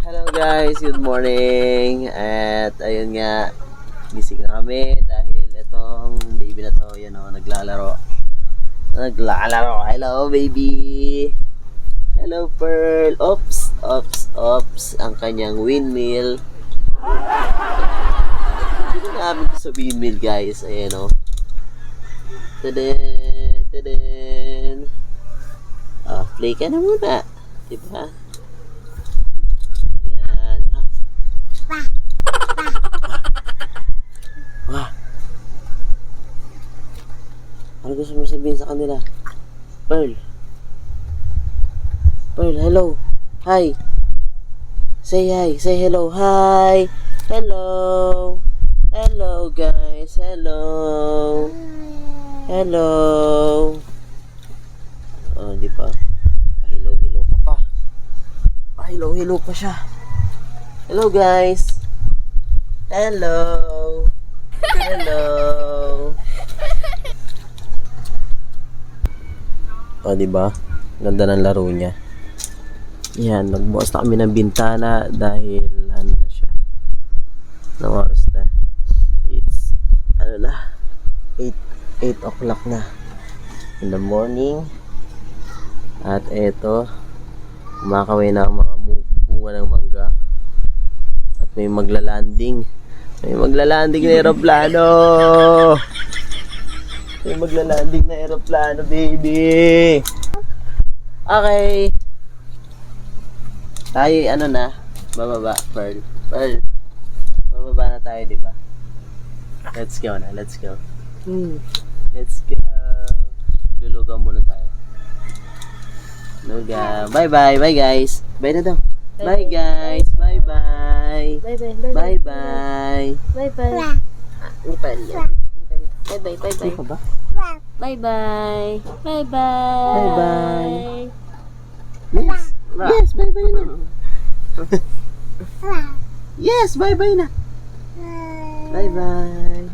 Hello guys, good morning. At ayun nga, gising na kami dahil itong baby na to, yan o, naglalaro. Hello baby. Hello Pearl. Oops, oops, oops. Ang kanyang windmill. Hindi na namin ito sa windmill guys. Ayan o. Tadin, tadin. Play ka na muna. Diba? Yan. Wah. Ano gusto mo sabihin sa kanila? Pearl. Pearl, hello. Hi. Say hi. Say hello. Hi. Hello. Hello guys. Hello. Hello. Oh, di pa. Hello ka pa. Hello pa siya. Hello guys. Hello. Hello. Oh, di ba? Ganda ng laro niya. Yan, nagbukas na kami ng bintana dahil ano na siya. Anong oras na? It's 8 o'clock na in the morning. At eto, kumakaway na ang mga bunga ng mangga. At may maglalanding. May maglalanding na aeroplano. May maglalanding na aeroplano, baby. Okay. Tayo, ano na? Bababa, Pearl. Pearl. Bababa na tayo, di ba? Let's go na, let's go. Let's go. Lulugaw muna tayo. Lugaw. Bye-bye. Bye, guys. Bye na daw. Bye, guys. Bye-bye. Bye-bye. Bye-bye. Bye-bye. Hindi pa rin yan. Bye-bye. Hindi Bye-bye. pa ba? Bye-bye. Bye-bye. Bye-bye. Yes. Yes, bye-bye na. Yes, bye-bye na. Bye-bye.